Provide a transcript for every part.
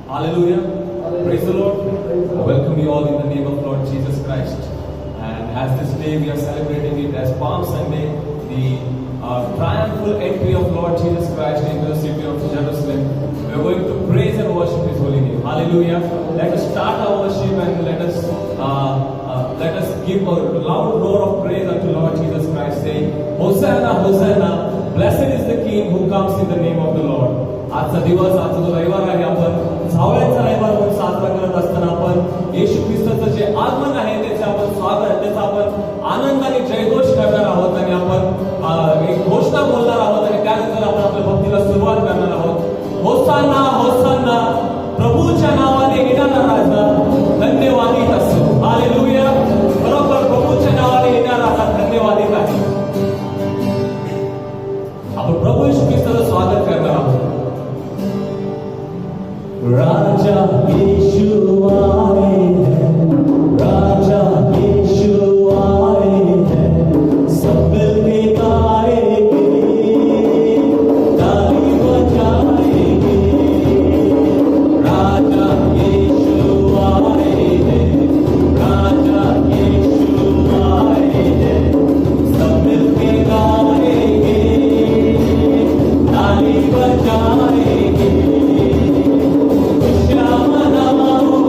Hallelujah. Praise the Lord. I welcome you all in the name of Lord Jesus Christ. And as this day we are celebrating it as Palm Sunday, the triumphal entry of Lord Jesus Christ into the city of Jerusalem. We are going to praise and worship His holy name. Hallelujah. Let us start our worship and let us give a loud roar of praise unto Lord Jesus Christ, saying, Hosanna, Hosanna, blessed is the King who comes in the name of the Lord. आजचा दिवस, आजचा जो रविवार आहे, आपण सावळ्याचा रविवार म्हणून साजरा करत असताना आपण येशू ख्रिस्ताचं जे आगमन आहे त्याचे आपण स्वागत, त्याचा आपण आनंदाने जयघोष करणार आहोत आणि आपण एक घोषणा बोलणार आहोत आणि त्यानंतर आपण आपल्या भक्तीला सुरुवात करणार आहोत. होसाना, होसाना, प्रभूच्या नावाने येणारा राजा धन्यवादित असो. हालेलुया. बरोबर, प्रभूच्या नावाने येणारा राजा धन्यवादित आहे. आपण प्रभू येशू ख्रिस्ताचं स्वागत करणार आहोत. राजा यीशु आए हैं, राजा यीशु आए हैं, सब मिलके गाएंगे, ताली बजाएंगे. राजा यीशु आए हैं, राजा यीशु आए हैं, सब मिलके गाएंगे, ताली बजाएंगे. श्याम नमः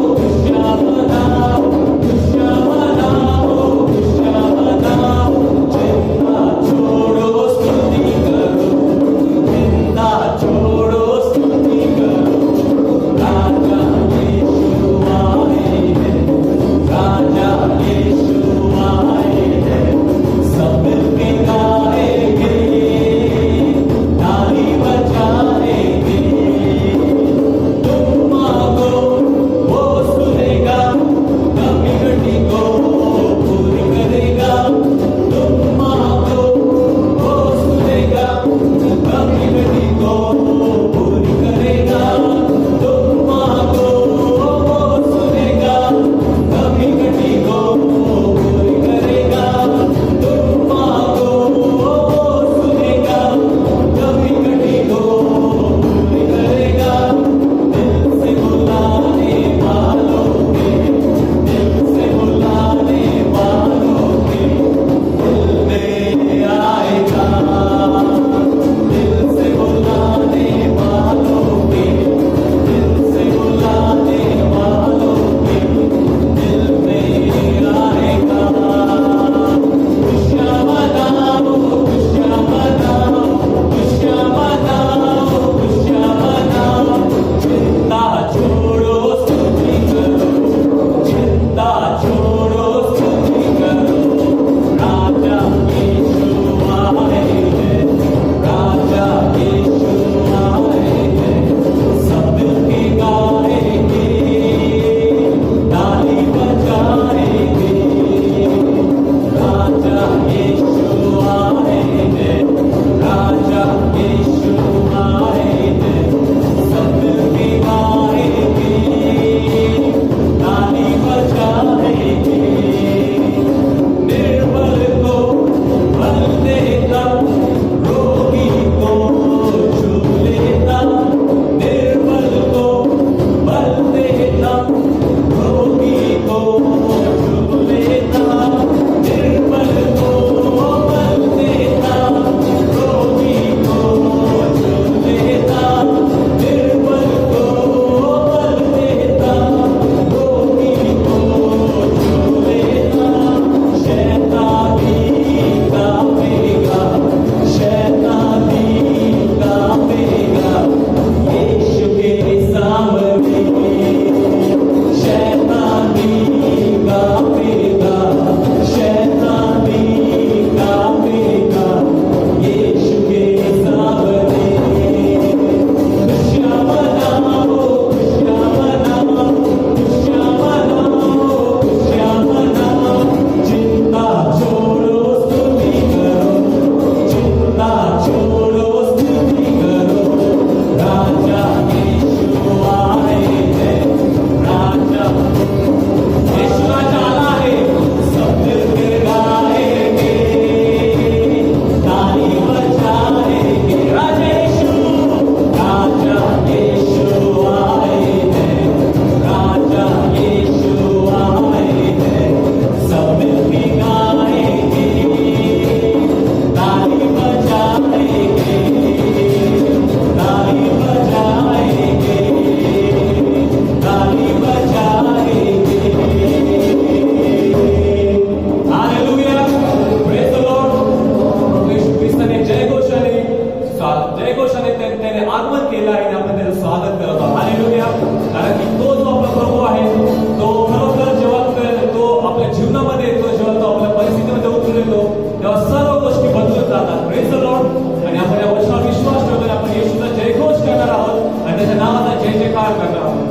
क्या कर रहा हूं।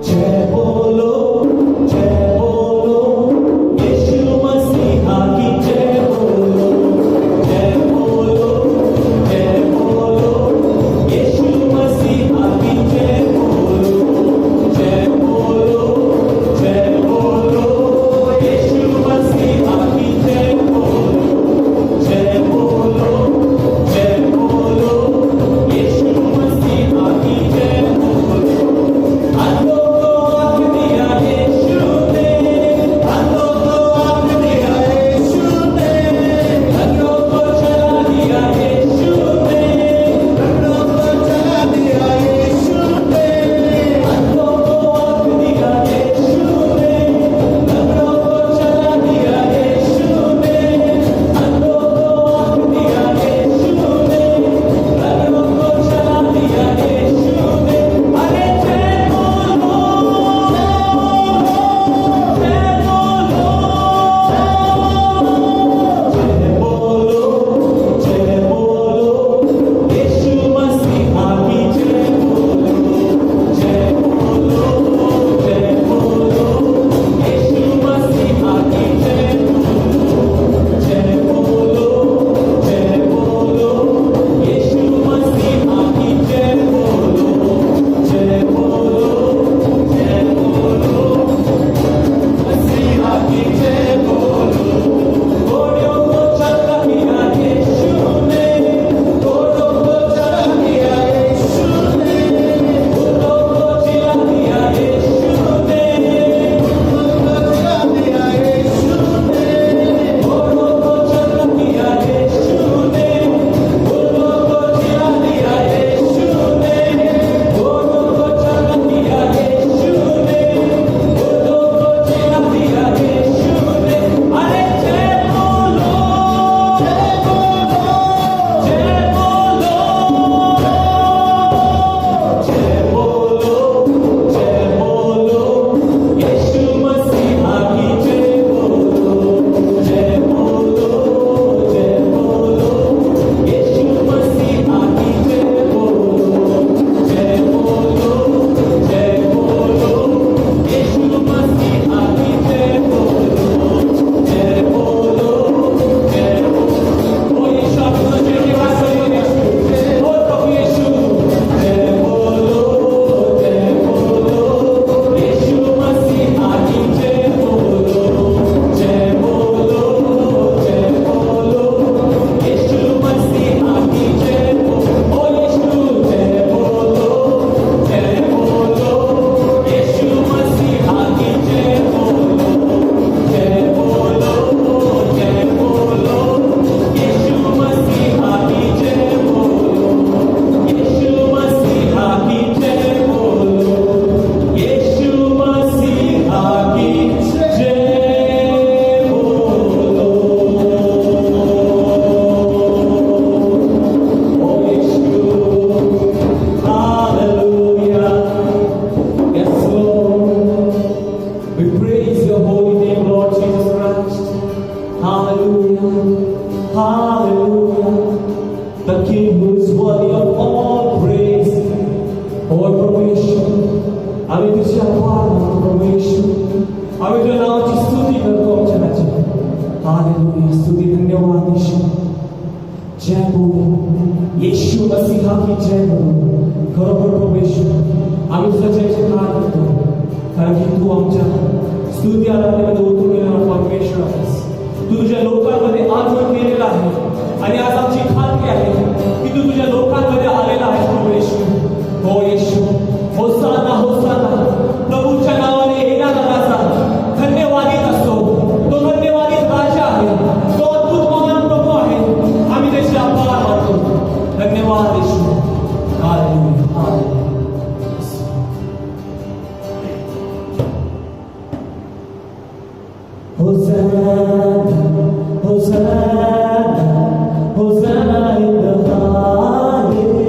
जय बोलो यीशु मसीहा की जय बोलो, जय बोलो यीशु मसीहा की जय बोलो, जय बोलो यीशु मसीहा की जय बोलो, जय बोलो यीशु मसीहा की जय बोलो। अंधों को आँख दिया यीशु ने, अंधों को आँख दिया यीशु ने, अंधों को चला दिया यीशु ने, अंधों को चला दिया यीशु ने, अंधों को आँख दिया यीशु ने, अंधों को चला दिया यीशु ने, अंधों को आँख दिया यीशु ने, अंधों को चला दिया यीशु ने। अरे जय बोलो यीशु मसीहा की जय बोलो, जय बोलो यीशु मसीहा की जय बोलो, जय बोलो यीशु मसीहा की जय बोलो, जय बोलो मसीहा की जय बोलो। घोड़ों को चला दिया यीशु ने, घोड़ों को चला दिया यीशु ने, घोड़ों को चिल्ला दिया यीशु ने, घोड़ों को चिल्ला दिया यीशु ने, घोड़ों को चला दिया यीशु ने, घोड़ों को चिल्ला दिया यीशु ने, घोड़ों को चला दिया यीशु ने, घोड़ों को चिल्ला दिया यीशु ने। अरे जय बोलो यीशु मसीहा की जय बोलो, जय बोलो यीशु मसीहा की जय बोलो, जय बोलो यीशु मसीहा की जय बोलो, जय बोलो ओ यीशु आप मुझे के पास करिए ओ प्रभु यीशु, जय बोलो यीशु मसीहा की जय बोलो, जय बोलो यीशु मसीहा की जय बोलो। ओ यीशु जय बोलो यीशु मसीहा की जय बोलो, जय बोलो यीशु मसीहा की जय बोलो, यीशु मसीहा की जय बोलो, यीशु मसीहा की जय बोलो। ओ यीशु hallelujah, yes Lord, we praise your holy name Lord Jesus Christ, hallelujah, the King who is worthy of all praise। और प्रभु यीशु आम्ही तुझे आभार मानतो प्रभु यीशु, आम्ही तुझ्या नावाची स्तुती करतो आमच्या राज्यात, हालेलुया स्तुती धन्यवाद यीशु। जय बोलो यीशु मसीहा की जय बोलो। खरोखर प्रभू यीशु आम्ही तुझा जयजयकार करतो, कारण की तू आमच्या स्तुती आराधनेमध्ये उतरलेला परमेश्वर आहेस, तू तुझ्या लोकांमध्ये आगमन केलेला आहे आणि आज आमची खात्री आहे की तू तुझ्या लोकांमध्ये आलेला आहेस प्रभू येशू। हो येशू, होसाना प्रभूच्या नावाने येणारा राजा धन्यवादित असतो, तो धन्यवादित राजा आहे, तो अद्भुत महान प्रभू आहे, आम्ही त्याचे आभार मानतो। धन्यवाद Yeshu, hallelujah hallelujah. Hosanna in the highest.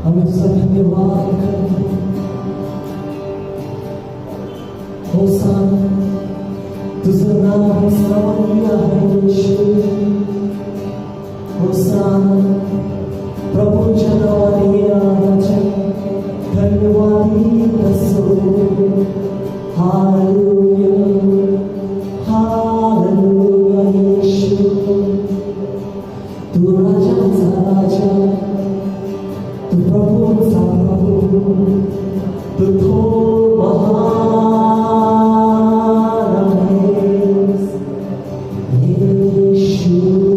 हम तुझा धन्यवाद करते होसाना तुझं नाव स्मरणीय आहे यीशु होसाना प्रभूच्या नावाने येणाऱ्याचे धन्यवादी असो हालेलुया हालेलुया यीशु तू राजाचा राजा तू प्रभूचा प्रभू तू थोर महान आहेस येशू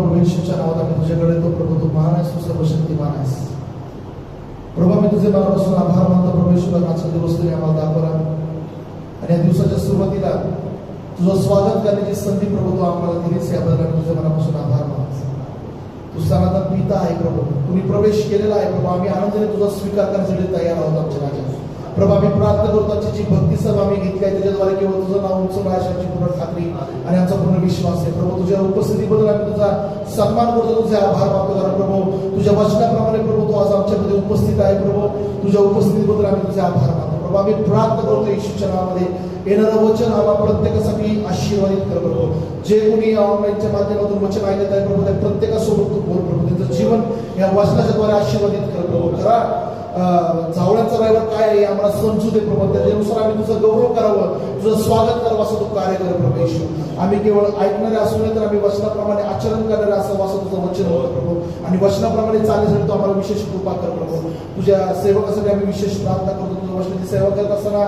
प्रभू येशूच्या नावात आम्ही तुझ्याकडे येतो प्रभू. तू महान आहेस, तू सर्वशक्तिमान आहेस प्रभू. आम्ही तुझे मनापासून आभार मानतो प्रभू येशू. आजचा दिवस तुम्ही आम्हाला दाखवला आणि या दिवसाच्या सुरुवातीला तुझं स्वागत करण्याची संधी प्रभू तू आम्हाला दिलीस. याबद्दल आम्ही तुझ्या मनापासून आभार मानतो. तू सनातन पिता आहे प्रभू. तुम्ही प्रवेश केलेला आहे प्रभू. आम्ही आनंदाने तुझा स्वीकार करण्यासाठी तयार आहोत आमच्या राजा प्रभू. आम्ही प्रार्थना करतो आमची जी भक्ती सभा आम्ही घेतली आहे त्याच्याद्वारे केवळ तुझं नाव उंच आमची पूर्ण खात्री आणि आमचा पूर्ण विश्वास आहे प्रभू. तुझ्या उपस्थितीबद्दल आम्ही तुझा सन्मान करतो, तुझे आभार मानतो. कारण प्रभू तुझ्या वचनाप्रमाणे प्रभू तू आज आमच्यामध्ये उपस्थित आहे प्रभू. तुझ्या उपस्थितीबद्दल आम्ही तुझे आभार मानतो प्रभू. आम्ही प्रार्थना करतो येशूच्या नावामध्ये येणारं वचन आम्हा प्रत्येकासाठी आशीर्वादित कर प्रभू. जे कोणी ऑनलाईनच्या माध्यमातून वचन ऐकत आहे प्रभू त्या प्रत्येकासोबत तू बोल प्रभू. त्यांचं जीवन या वचनाच्या द्वारे आशीर्वादित कर प्रभू. खरा जावळ्यांचा रविवार काय आहे आम्हाला समजू दे प्रभू. त्याच्यानुसार आम्ही तुझं गौरव करावं, तुझं स्वागत करावं असं तू कार्य कर प्रभू येशू. आम्ही केवळ ऐकणारे असू नये तर आम्ही वचनाप्रमाणे आचरण करणारे असं तुझं वचन होतं प्रभू. आणि वचनाप्रमाणे चालण्यासाठी तू आम्हाला विशेष कृपा कर प्रभू. तुझ्या सेवकासाठी आम्ही विशेष प्रार्थना करतो. तुझ्या वचनाची सेवा करत असताना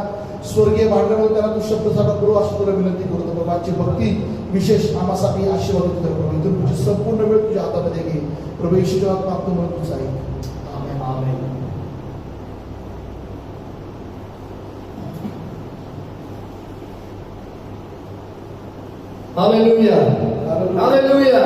स्वर्गीय भांडणामुळे त्यांना तू शब्द साठा करू असं तुला विनंती करतो प्रभू. आजची भक्ती विशेष आम्हासाठी आशीर्वादित कर प्रभू. इथून तुझी संपूर्ण वेळ तुझ्या हातामध्ये घे प्रभू येशूच्या नावात मागतो म्हणून तुझं आहे. आमेन. Hallelujah hallelujah.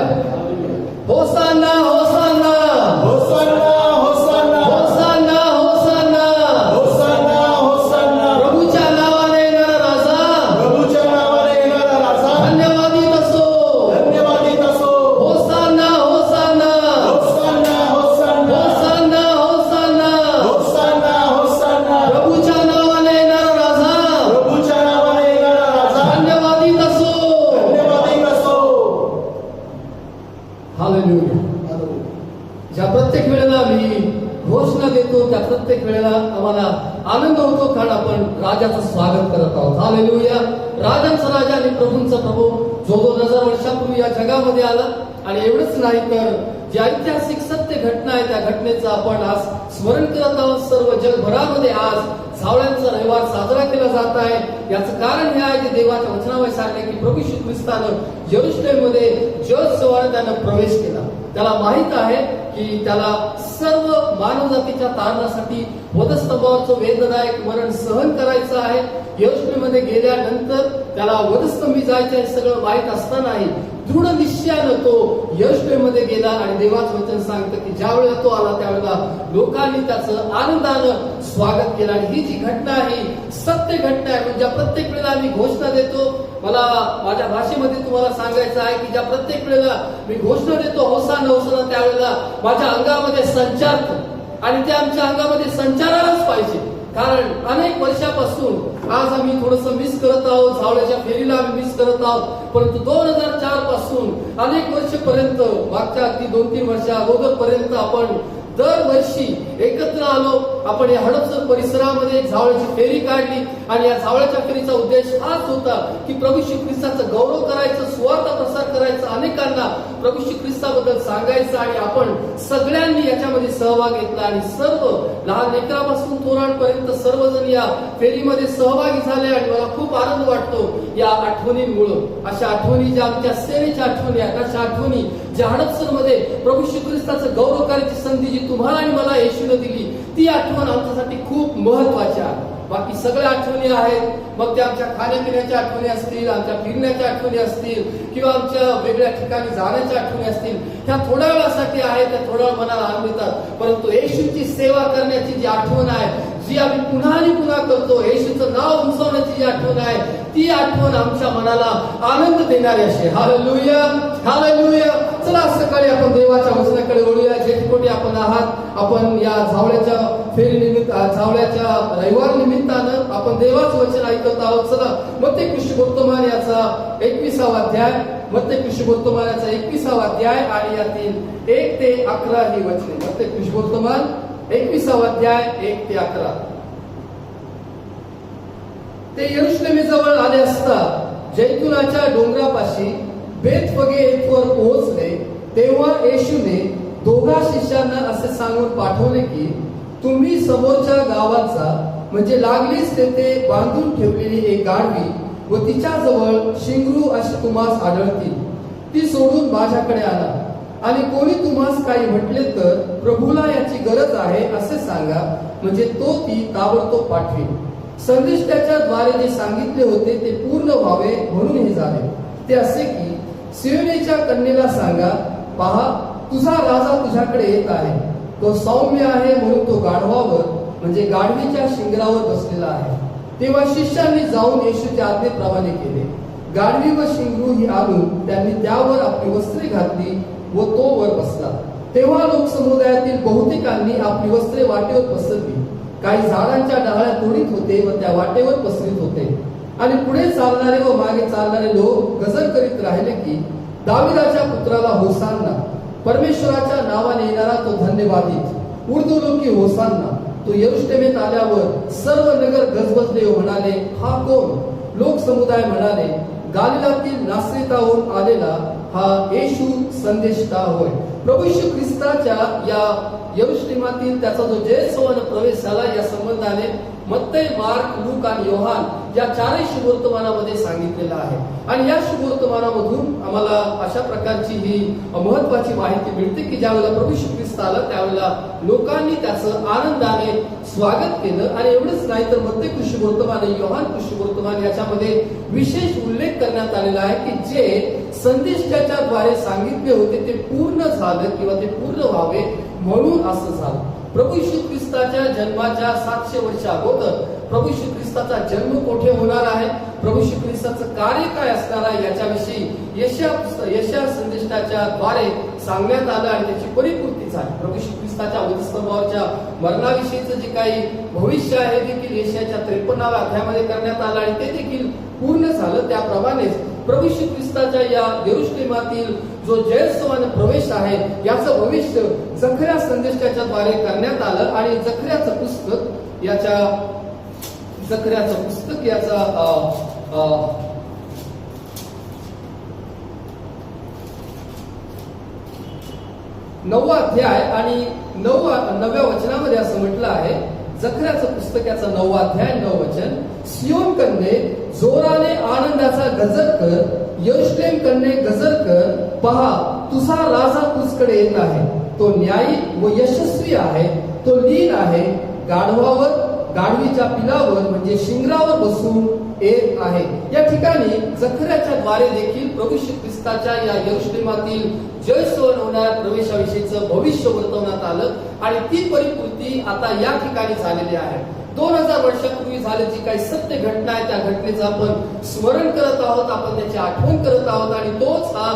होसाना होसाना होसाना होसाना होसाना होसाना होसाना होसाना. प्रभूच्या नावाने येणारा राजा, प्रभूच्या नावाने येणारा राजा धन्यवादित असो, धन्यवादित असो. होसाना होसाना होसाना होसाना होसाना होसाना. होसाना होसाना. प्रभूच्या नावाने येणारा राजा, प्रभूच्या नावाने येणारा राजा धन्यवादित असो. धन्यवादित असो. हालेलुया. ज्या प्रत्येक वेळेला मी घोषणा देतो त्या प्रत्येक वेळेला आम्हाला आनंद होतो कारण आपण राजाचं स्वागत करत आहोत. हालेलुया. राजांचा राजा आणि प्रभूंचा प्रभू जो 2000 वर्षापूर्वी या जगामध्ये आला आणि एवढंच नाही तर जी ऐतिहासिक सत्य घटना आहे त्या घटनेचं आपण आज स्मरण करत आहोत. सर्व जगभरामध्ये आज झावळ्यांचा रविवार साजरा केला जात आहे. याचं कारण हे आहे की देवाच्या वचनामध्ये सांगणे की प्रभू श्री ख्रिस्तानं यरूशलेममध्ये जज सवार त्यानं प्रवेश केला. त्याला माहित आहे की त्याला सर्व मानवजातीच्या तारणासाठी वधस्तंभावरचं वेदनायक मरण सहन करायचं आहे. यरूशलेममध्ये गेल्यानंतर त्याला वधस्तंभी जायचं हे सगळं माहीत असतानाही दृढ निश्चयानं तो यरूशलेममध्ये गेला आणि देवाचं वचन सांगतं की ज्या वेळेला तो आला त्यावेळेला लोकांनी त्याचं आनंदानं स्वागत केलं. आणि ही जी घटना आहे सत्य घटना आहे. म्हणजे ज्या प्रत्येक वेळेला आम्ही घोषणा देतो, मला माझ्या भाषेमध्ये तुम्हाला सांगायचं आहे की ज्या प्रत्येक वेळेला मी घोषणा देतो होसाना होसाना त्यावेळेला माझ्या अंगामध्ये संचारतो आणि ते आमच्या अंगामध्ये संचारायलाच पाहिजे. कारण अनेक वर्षापासून आज आम्ही थोडस मिस करत आहोत, झावळ्याच्या फेरीला आम्ही मिस करत आहोत. परंतु 2004 पासून अनेक वर्षपर्यंत मागच्या अगदी 2-3 वर्षा अगोदर पर्यंत आपण दरवर्षी एकत्र आलो. आपण या हडपसर परिसरामध्ये झावळ्याची फेरी काढली आणि या झावळ्याच्या फेरीचा उद्देश हाच होता की प्रभू श्री ख्रिस्ताचा गौरव करायचं, सुवार्ता प्रसार करायचा, अनेकांना प्रभू श्री ख्रिस्ताबद्दल सांगायचं. आणि आपण सगळ्यांनी याच्यामध्ये सहभाग घेतला आणि सर्व लहान लेकरापासून थोरांपर्यंत सर्वजण या फेरीमध्ये सहभागी झाले. आणि मला खूप आनंद वाटतो या आठवणींमुळं. अशा आठवणी ज्या आमच्या सेनेच्या आठवणी आहेत, अशा आठवणी ज्या हडपसरमध्ये प्रभू श्री ख्रिस्ताचं गौरव करायची संधी जी तुम्हाला आणि मला येशूने दिली ती आठवण आमच्यासाठी खूप महत्वाची आहे. बाकी सगळ्या आठवणी आहेत, मग त्या आमच्या खाण्यापिण्याच्या आठवणी असतील, आमच्या फिरण्याच्या आठवणी असतील किंवा आमच्या वेगळ्या ठिकाणी जाण्याच्या आठवणी असतील, त्या थोड्या वेळासाठी आहेत, त्या थोड्या वेळ मनाला आनंद देतात. परंतु येशूची सेवा करण्याची जी आठवण आहे, जी आम्ही पुन्हा आणि पुन्हा करतो, येशूचं नाव उंचावण्याची जी आठवण आहे, ती आठवण आमच्या मनाला आनंद देणारी असे. Hallelujah hallelujah. चला सकाळी आपण देवाच्या वचनाकडे वळूया. जे कोणी आपण आहात, आपण या झावळ्याच्या फेरी निमित्त, झावळ्याच्या रविवार निमित्तानं आपण देवाचं वचन ऐकत आहोत. चला मत्ते कृष्णवर्तमान याचा 21वा अध्याय, मत्ते कृष्णवर्तमान याचा 21वा अध्याय आणि यातील 1 ते 11 ही वचने. मत्ते कृष्णवर्तमान 21वा अध्याय 1 ते 11. ते यरूशलेमेजवळ आले असता जैतुनाच्या डोंगरापाशी बेतफगे येथवर पोहोचले. तेव्हा येशूने 2 शिष्यांना असे सांगून पाठवले की तुम्ही समोरच्या गावात जा, म्हणजे लागलीच तेथे बांधून ठेवलेली एक गाढवी व तिच्याजवळ शिंगरू अशी तुम्हास आढळतील, ती सोडून माझ्याकडे आला. आणि कोणी तुम्हास काही म्हटले तर प्रभूला याची गरज आहे असे सांगा, म्हणजे तो ती ताबडतोब पाठवेल. संदेष्टाच्या द्वारे जे सांगितले होते ते पूर्ण व्हावे म्हणून हे झाले. ते असे की सियोनेच्या कन्येला सांगा, पहा तुझा राजा तुझ्याकडे येत आहे, तो सौम्य आहे म्हणून तो गाढवावर म्हणजे गाढवीच्या शिंगरावर बसलेला आहे. तेव्हा शिष्यांनी जाऊन येशूच्या आज्ञेप्रमाणे केले. गाढवी व शिंगरू ही आणून त्यांनी त्यावर आपली वस्त्रे घातली व तो वर बसला. तेव्हा लोकसमुदायातील बहुतेकांनी आपली वस्त्रे वाटेवर पसरली. काही झाडांच्या डहाळ्या तोडीत होते व त्या वाटेवर पसरीत होते. आणि पुढे चालणारे व मागे चालणारे लोक गजर करीत राहिले की दाविदाच्या पुत्राला होसान्ना, परमेश्वराच्या नावाने येणारा तो धन्यवादित. ऊर्ध्वलोकी होसान्ना. तो यरूशलेमेत आल्यावर सर्व नगर गजबजले व म्हणाले, हा कोण? लोक समुदाय म्हणाले, गालिलातील नासरेताहून आलेला हा येशू संदेष्टा होय. प्रभू येशू ख्रिस्ताच्या या यरूशलेमातील त्याचा जो जयसवान प्रवेश झाला या संबंधाने मत्तई, मार्क, लूक आणि योहान या चारही शुभवर्तमानामध्ये सांगितलेलं आहे. आणि या शुभवर्तमानामधून आम्हाला अशा प्रकारची ही महत्वाची माहिती मिळते की ज्यावेळेला प्रभू येशू ख्रिस्त आला त्यावेळेला लोकांनी त्याचं आनंदाने स्वागत केलं. आणि एवढंच नाही तर मत्तई शुभवर्तमान आणि योहान शुभवर्तमान याच्यामध्ये विशेष उल्लेख करण्यात आलेला आहे की जे संदेशाच्या द्वारे सांगितले होते ते पूर्ण झालं किंवा ते पूर्ण व्हावे म्हणून असं झालं. प्रभू येशू ख्रिस्ताच्या जन्माच्या 700 वर्ष अगोदर प्रभू येशू ख्रिस्ताचा जन्म कोठे होणार आहे, प्रभू येशू ख्रिस्ताचं कार्य काय असणार आहे याच्याविषयी यशया संदेशाच्या द्वारे सांगण्यात आलं आणि त्याची परिपूर्ती झाली. प्रभू येशू ख्रिस्ताच्या वधस्तंभावरच्या मरणाविषयीचं जे काही भविष्य आहे देखील यशयाच्या 53व्या अध्यायामध्ये करण्यात आलं आणि ते देखील पूर्ण झालं. त्याप्रमाणेच प्रभू येशू ख्रिस्ताच्या या यरूशलेमातील जो जयसवान प्रवेश आहे याचं भविष्य जखऱ्या संदेशाच्या द्वारे करण्यात आलं. आणि जखऱ्याचं पुस्तक याचा 9वा अध्याय आणि 9व्या वचनामध्ये असं म्हटलं आहे. जखऱ्याचं पुस्तक याचा 9वा अध्याय 9 वचन, सियोन कन्ये जोराने आनंदाचा गजर कर, यरूशलेम कन्ये गजर कर, पहा तुझा राजा तुझकडे येत आहे, तो न्यायी व यशस्वी आहे, तो लीन आहे, गाढवावर गाढवीच्या पिलावर म्हणजे शिंगरावर बसून येत आहे. या ठिकाणी जखऱ्याच्या द्वारे देखील प्रभू येशू ख्रिस्ताच्या या यरूशलेमातील जयसवान होणाऱ्या प्रवेशाविषयीचं भविष्य वर्तवण्यात आलं आणि ती परिपूर्ती आता या ठिकाणी झालेली आहे. 2000 वर्षापूर्वी झाली जी काही सत्य घटना आहे त्या घटनेचं आपण स्मरण करत आहोत, आपण त्याची आठवण करत आहोत. आणि तोच हा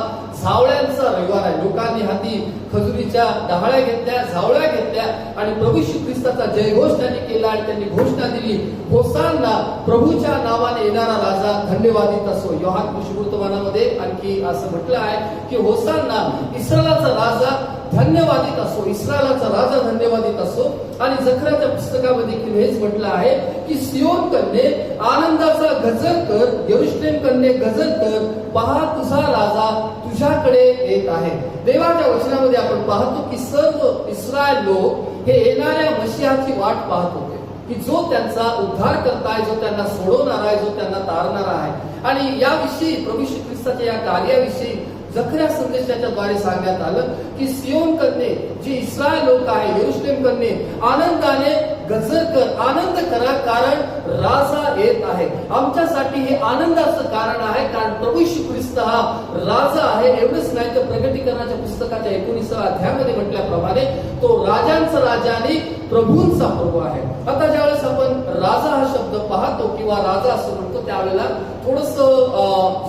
झावळ्यांचा रविवार आहे. लोकांनी हाती खजुरीच्या डहाळ्या घेतल्या, झावळ्या घेतल्या आणि प्रभू येशू ख्रिस्ताचा जयघोष त्यांनी केला आणि त्यांनी घोषणा दिली, होसान्ना, प्रभूच्या नावाने येणारा राजा धन्यवादित असो. योहान शुभवर्तमानामध्ये आणखी असं म्हटलं आहे की होसान्ना, इस्रायलाचा राजा धन्यवादित असो, इस्रायलाचा राजा धन्यवादित असो. आणि जखऱ्याच्या पुस्तकामध्ये देखील हेच म्हटलं आहे की सियोन कन्ये आनंदाचा गजर कर, यरूशलेम कन्ये गजर कर, पहा तुझा राजा तुझ्याकडे येत आहे. देवाच्या वचनामध्ये आपण पाहतो की सर्व इस्रायल लोक हे येणाऱ्या मशिहाची वाट पाहत होते की जो त्यांचा उद्धार करताय, जो त्यांना सोडवणार आहे, जो त्यांना तारणार आहे. आणि याविषयी प्रभू येशू ख्रिस्ताच्या या कार्याविषयी जखऱ्या संदेशाच्या द्वारे सांगण्यात आलं की सियोन कन्ये, जी इस्रायल लोक आहे, यरूशलेम कन्ये आनंदाने गजर कर, आनंद करा, कारण राजा येत आहे. आमच्यासाठी हे आनंदाचं कारण आहे, कारण प्रभू येशू ख्रिस्त हा राजा आहे. एवढंच नाही तर प्रकटीकरणाच्या पुस्तकाच्या 19व्या अध्यायामध्ये म्हटल्याप्रमाणे तो राजांचा राजा आणि प्रभूंचा प्रभू आहे. आता ज्यावेळेस आपण राजा हा शब्द पाहतो किंवा राजा असं म्हणतो त्यावेळेला थोडस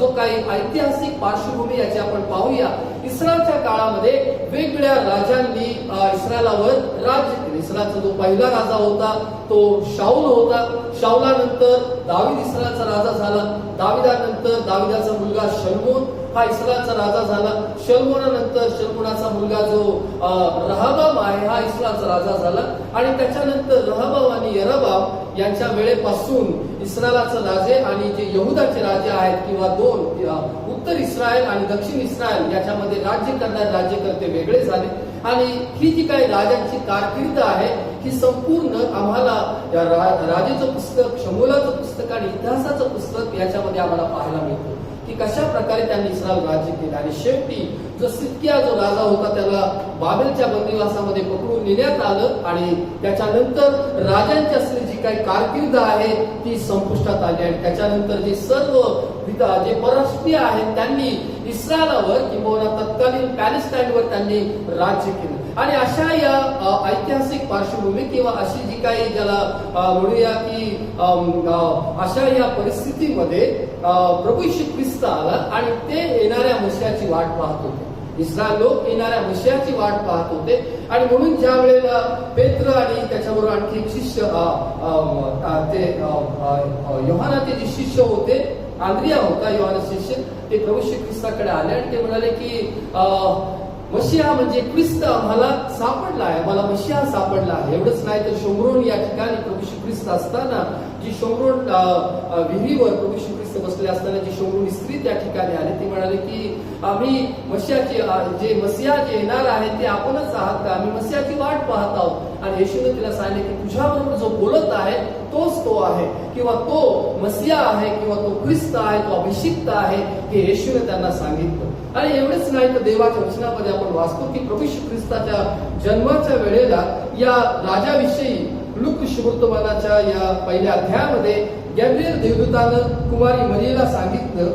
जो काही ऐतिहासिक पार्श्वभूमी याची आपण पाहूया. इस्रायलच्या काळामध्ये वेगवेगळ्या राजांनी इस्रायलावर राज्य केले. इस्रायलचा जो पहिला राजा होता तो शाऊल होता. शाऊलानंतर दावीद इस्रायलचा राजा झाला. दाविदानंतर दाविदाचा मुलगा शलोमोन हा इस्रायलचा राजा झाला. शलोमोनानंतर शलोमोनाचा मुलगा जो रहबाम आहे हा इस्रायलचा राजा झाला. आणि त्याच्यानंतर रहबाम आणि यरबाम यांच्या वेळेपासून इस्रायलाचे राजे आणि जे यहुदाचे राजे आहेत किंवा दोन उत्तर इस्रायल आणि दक्षिण इस्रायल याच्यामध्ये राज्य करणारे राज्यकर्ते वेगळे झाले. आणि ही जी काही राजांची कारकीर्द आहे ही संपूर्ण आम्हाला या राजेचं पुस्तक, शमूएलाचं पुस्तक आणि इतिहासाचं पुस्तक याच्यामध्ये आम्हाला पाहायला मिळतं की कशा प्रकारे त्यांनी इस्रायल राज्य केले. आणि शेवटी जो सिदकिया जो राजा होता त्याला बाबेलच्या बंदिवासामध्ये पकडून नेण्यात आलं आणि त्याच्यानंतर राजांची असलेली जी काही कारकीर्द आहे ती संपुष्टात आली. आणि त्याच्यानंतर जे सर्व जे परराष्ट्रीय आहेत त्यांनी इस्रायलावर किंवा तत्कालीन पॅलेस्टाईनवर त्यांनी राज्य केलं. आणि अशा या ऐतिहासिक पार्श्वभूमी किंवा अशी जी काही ज्याला म्हणूया की अशा या परिस्थितीमध्ये प्रभू येशू ख्रिस्त आला आणि ते येणाऱ्या मसीहाची वाट पाहत होते. इस्रायल लोक येणाऱ्या मसीहाची वाट पाहत होते. आणि म्हणून ज्या वेळेला पेत्र आणि त्याच्याबरोबर आणखी एक शिष्य ते योहानाचे जे शिष्य होते, आंद्रिया होता योहाना शिष्य, ते प्रभू येशू ख्रिस्ताकडे आले आणि ते म्हणाले की मसीहा म्हणजे ख्रिस्त आम्हाला सापडला आहे, आम्हाला मसीहा सापडला आहे. एवढंच नाही तर शोमरोन या ठिकाणी प्रभू येशू ख्रिस्त असताना जी शोमरोन विहिरीवर प्रभू येशू ख्रिस्त बसले असताना जी शोमरोनी स्त्री त्या ठिकाणी आली, ती म्हणाली की आम्ही मसीहाची जे मसीहा जे येणार आहे ते आपणच आहात का, आम्ही मसीहाची वाट पाहत आहोत. आणि येशूने तिला सांगितले की तुझ्याबरोबर जो बोलत आहे तोच तो आहे, किंवा तो मसीहा आहे, किंवा तो ख्रिस्त आहे, तो अभिषिक्त आहे, हे येशूने त्यांना सांगितलं. आणि एवढेच नाही तर देवाच्या वचनामध्ये आपण वाचतो की प्रभू येशू ख्रिस्ताच्या जन्माच्या वेळेला या राजाविषयी लूक शुभवर्तमानाच्या या पहिल्या अध्यायामध्ये गॅब्रिएल देवदूतानं कुमारी मरियेला सांगितलं,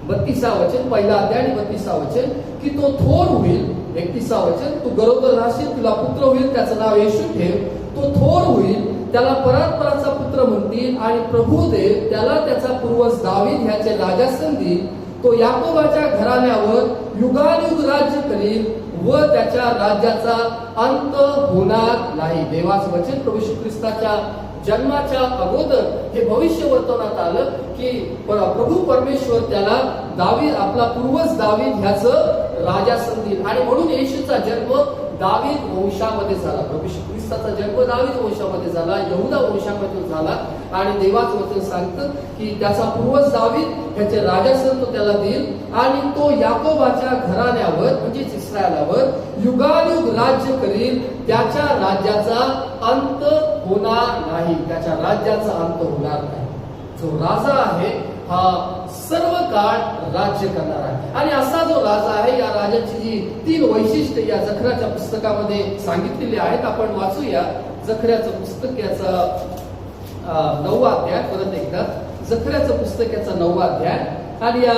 32 वचन, पहिला अध्याय आणि 32 वचन, की तो थोर होईल. 31 वचन, तू गरोदर राहशील, तुला पुत्र होईल, त्याचं नाव येशू ठेव. तो थोर होईल, त्याला परात्पराचा पुत्र म्हणतील आणि प्रभू देव त्याला त्याचा पूर्वज दावीद ह्याचे राजासन देईल. तो याकोबाच्या घराण्यावर युगानुयुग राज्य करील व त्याच्या राज्याचा अंत होणार नाही. देवाचं वचन प्रभू येशू ख्रिस्ताच्या जन्माच्या अगोदर हे भविष्य वर्तवण्यात आलं की प्रभू परमेश्वर त्याला दावीद, आपला पूर्वज दावीद ह्याचं राजासन देईल. आणि म्हणून येशूचा जन्म दावीद वंशामध्ये झाला. प्रभू येशू ख्रिस्ताचा जन्म दावीद वंशामध्ये झाला, यहुदा वंशामध्ये झाला. आणि देवाचं वचन सांगतं की त्याचा पूर्वज दावीद ह्याचे राजासन तो त्याला देईल आणि तो याकोबाच्या घराण्यावर म्हणजेच इस्रायलावर युगानुयुग राज्य करील, त्याच्या राज्याचा अंत होणार नाही. त्याच्या राज्याचा अंत होणार नाही. जो राजा आहे हा सर्व काळ राज्य करणार आहे. आणि असा जो राजा आहे, या राजाची जी 3 वैशिष्ट्ये या जखराच्या पुस्तकामध्ये सांगितलेली आहेत. आपण वाचूया जखऱ्याचं पुस्तक याचा 9वा अध्याय. परत एकदा जखऱ्याचं पुस्तक याचा 9वा अध्याय आणि या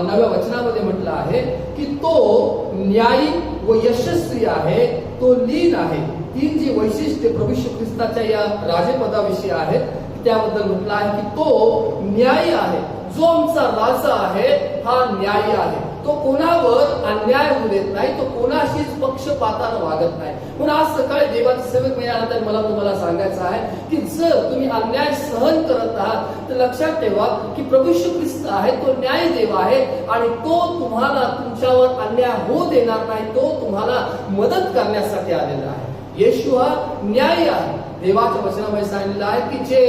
9व्या वचनामध्ये म्हटलं आहे की तो न्यायी व यशस्वी आहे, तो लीन आहे. 3 जी वैशिष्ट्ये प्रभू येशू ख्रिस्ताच्या या राजपदाविषयी आहेत त्याबद्दल म्हटलं आहे की तो न्यायी आहे. जो आमचा राजा आहे हा न्यायी आहे. तो कोणावर अन्याय होऊ देत नाही, तो कोणाशीच पक्षपातानं वागत नाही. म्हणून आज सकाळी देवाचे सेवक मिळाल्यानंतर मला तुम्हाला सांगायचं आहे की जर तुम्ही अन्याय सहन करत आहात तर लक्षात ठेवा की प्रभू येशू ख्रिस्त आहे तो न्यायी देव आहे आणि तो तुम्हाला तुमच्यावर अन्याय होऊ देणार नाही, तो तुम्हाला मदत करण्यासाठी आलेला आहे. येशू हा न्यायी आहे. देवाच्या वचनामध्ये सांगितलं आहे की जे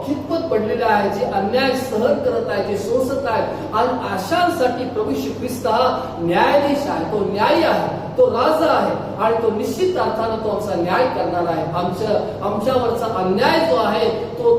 खितपत पडलेले आहे, जे अन्याय सहन करत आहे, जे सोसत आहे, आणि अशांसाठी प्रभू येशू ख्रिस्त हा न्यायाधीश आहे, तो न्यायी आहे, तो राजा आहे आणि तो निश्चित अर्थानं तो आमचा न्याय करणार आहे. आमच्यावरचा अन्याय जो आहे तो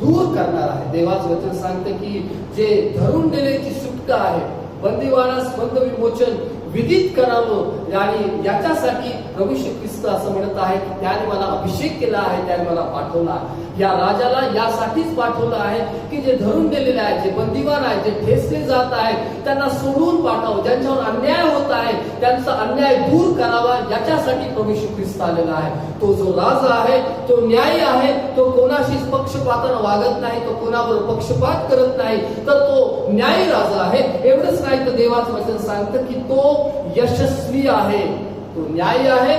दूर करणार आहे. देवाचं वचन सांगते की जे धरून नेण्याची सुटका आहे, बंदिवानास बंद विमोचन विदित करावं आणि याच्यासाठी प्रभू येशू ख्रिस्त असं म्हणत आहे की त्याने मला अभिषेक केला आहे, त्याने मला पाठवला. या राजाला यासाठीच पाठवलं आहे की जे धरून गेलेले आहेत, जे बंदिवान आहेत, जे ठेचले जात आहेत, त्यांना सोडून पाठवावं. ज्यांच्यावर अन्याय होत आहे त्यांचा अन्याय दूर करावा, याच्यासाठी प्रभू येशू ख्रिस्त आलेला आहे. तो जो राजा आहे तो न्यायी आहे, तो कोणाशीच पक्षपातानं वागत नाही, तो कोणावर पक्षपात करत नाही, तर तो न्यायी राजा आहे. एवढंच नाही तर देवाचं वचन सांगतं की तो यशस्वी आहे, तो न्यायी आहे.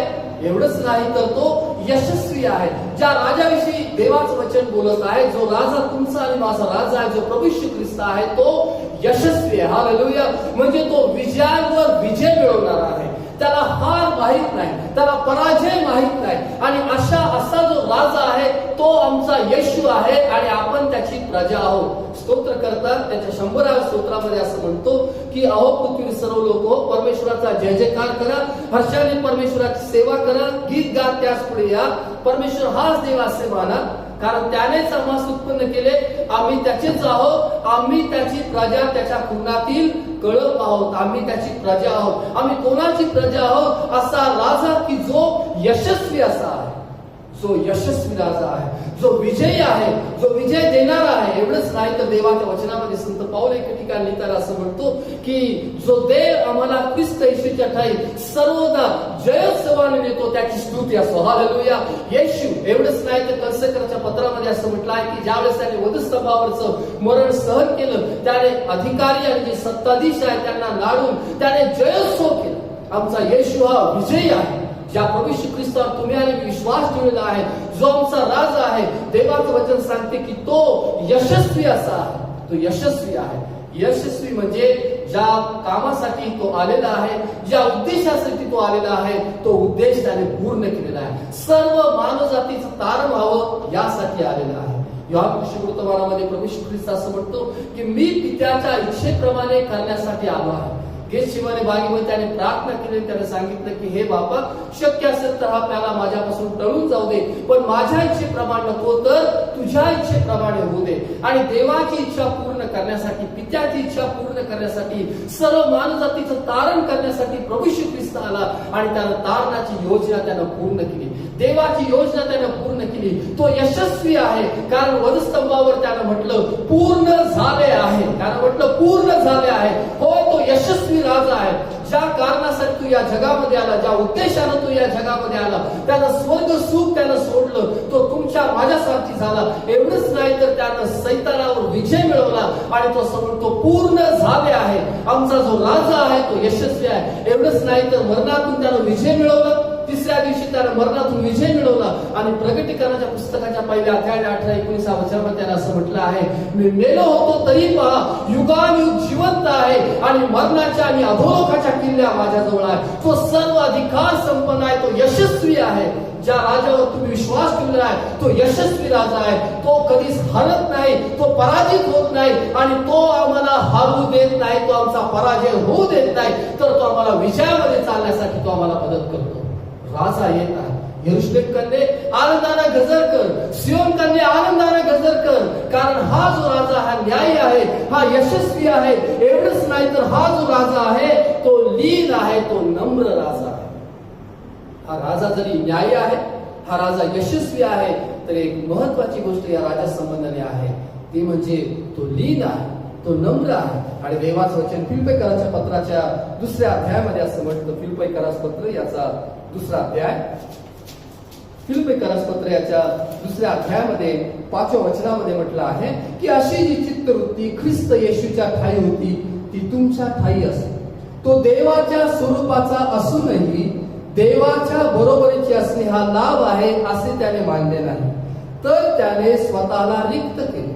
एवढंच नाही तर तो यशस्वी आहे. ज्या राजाविषयी देवाचं वचन बोलत आहे, जो राजा तुमचा आणि माझा राजा आहे, जो प्रभू येशू ख्रिस्त आहे, तो यशस्वी आहे. हालेलुया. म्हणजे तो विजयांवर विजय मिळवणार आहे. त्याला हार माहित नाही, त्याला पराजय माहित नाही. आणि असा जो राजा आहे तो आमचा येशू आहे आणि आपण त्याची प्रजा आहोत. स्तोत्र करतात त्याच्या 100व्या स्तोत्रामध्ये असं म्हणतो की अहो पृथ्वी सर्व लोक परमेश्वराचा जय जयकार करा, हर्षाने परमेश्वराची सेवा करा, गीत गात त्याच पुढे या. परमेश्वर हाच देव असे माना, कारण त्यानेच आम्हाला उत्पन्न केले, आम्ही त्याचेच आहोत, आम्ही त्याची प्रजा, त्याच्या कुणातील कळप आहोत, आम्ही त्याची प्रजा आहोत. आम्ही कोणाची प्रजा आहोत? असा राजा की जो यशस्वी असा आहे, जो यशस्वी राजा आहे, जो विजयी आहे, जो विजय देणारा आहे. एवढंच नाही तर देवाच्या वचनामध्ये संत पाऊल एका ठिकाणी लिहिताना असं म्हणतो की जो देव आम्हाला ख्रिस्त येशूच्या ठाई सर्वदा जयोत्सवाने देतो, त्याची स्तुती असो. हालेलुया. येशू एवढंच नाही तर कलसेकरच्या पत्रामध्ये असं म्हटलं आहे की ज्यावेळेस त्याने वधस्तंभावरचं मरण सहन केलं, त्याने अधिकारी आणि जे सत्ताधीश आहे त्यांना लाडून त्याने जयोत्सव केला. आमचा येशू हा विजयी आहे, ज्या प्रभू श्री ख्रिस्तावर तुम्ही आणि विश्वास ठेवलेला आहे, जो आमचा राजा आहे. देवाचं वचन सांगते की तो यशस्वी असा आहे, तो यशस्वी आहे. यशस्वी म्हणजे ज्या कामासाठी तो आलेला आहे, ज्या उद्देशासाठी तो आलेला आहे, तो उद्देश त्याने पूर्ण केलेला आहे. सर्व मानवजातीचं तारण व्हावं यासाठी आलेला आहे. योहान वर्तमानामध्ये प्रभू श्री ख्रिस्त असं म्हणतो की मी पित्याच्या इच्छेप्रमाणे करण्यासाठी आलो आहे. गेतशेमाने बागेमध्ये त्याने प्रार्थना केली, त्याने सांगितलं की हे बाबा, शक्य असेल तर हा प्याला माझ्यापासून टळून जाऊ दे, पण माझ्या इच्छेप्रमाणे नको तर तुझ्या इच्छेप्रमाणे होऊ दे. आणि देवाची इच्छा पूर्ण करण्यासाठी, पित्याची इच्छा पूर्ण करण्यासाठी, सर्व मानवजातीचं तारण करण्यासाठी प्रभू श्री ख्रिस्त आला आणि त्यानं तारणाची योजना त्यानं पूर्ण केली. देवाची योजना त्यानं पूर्ण केली. तो यशस्वी आहे, कारण वधस्तंभावर त्यानं म्हटलं पूर्ण झाले आहे. त्यानं म्हटलं पूर्ण झाले आहे. होय, तो यशस्वी राजा आहे. ज्या कारणासाठी तू या जगामध्ये आला, ज्या उद्देशानं तू या जगामध्ये आला, त्यानं स्वर्ग सुख त्यानं सोडलं, तो तुमच्या माझ्यासाठी झाला. एवढंच नाही तर त्यानं सैतानावर विजय मिळवला आणि तो समजतो पूर्ण झाले आहे. आमचा जो राजा आहे तो यशस्वी आहे. एवढंच नाही तर मरणातून त्यानं विजय मिळवलं. तिसऱ्या दिवशी त्यानं मरणातून विजय मिळवला. आणि प्रकटीकरणाच्या पुस्तकाच्या पहिल्या अध्याय 18-19 वचनामध्ये त्यानं असं म्हटलं आहे, मी मेलो होतो तरी पहा युगानुयुग जिवंत आहे आणि मरणाच्या आणि अधोलोकाच्या किल्ल्या माझ्याजवळ आहे. तो सर्व अधिकार संपन्न आहे, तो यशस्वी आहे. ज्या राजावर तुम्ही विश्वास ठेवला आहे तो यशस्वी राजा आहे. तो कधीच हरत नाही, तो पराजित होत नाही आणि तो आम्हाला हारू देत नाही, तो आमचा पराजय होऊ देत नाही, तर तो आम्हाला विजयामध्ये चालण्यासाठी तो आम्हाला मदत करतो. राजा येत आहे. यरूशलेम कन्ये आनंदाने गजर कर, सियोन कन्ये आनंदाने गजर कर, कारण हा जो राजा हा न्यायी आहे, हा यशस्वी आहे. एवढंच नाही तर हा जो राजा आहे तो लीन आहे, तो नम्र राजा आहे. हा राजा जरी न्यायी आहे, हा राजा यशस्वी आहे, तर एक महत्वाची गोष्ट या राजा संबंधाने आहे, ती म्हणजे तो लीन आहे, तो नम्र आहे. आणि देवाचं वचन फिलिप्पीकराच्या पत्राच्या 2ऱ्या अध्यायामध्ये असं म्हटलं, फिलिप्पीकराचं पत्र याचा 2रा अध्याय, फिलिप्पीकराचं पत्र याच्या 2ऱ्या अध्यायामध्ये 5व्या वचनामध्ये म्हटलं आहे की अशी जी चित्तवृत्ती ख्रिस्त येशूच्या ठाई होती ती तुमच्या ठाई असे. तो देवाच्या स्वरूपाचा असूनही देवाच्या बरोबरीची असणे हा लाभ आहे असे त्याने मानले नाही, तर त्याने स्वतःला रिक्त केले,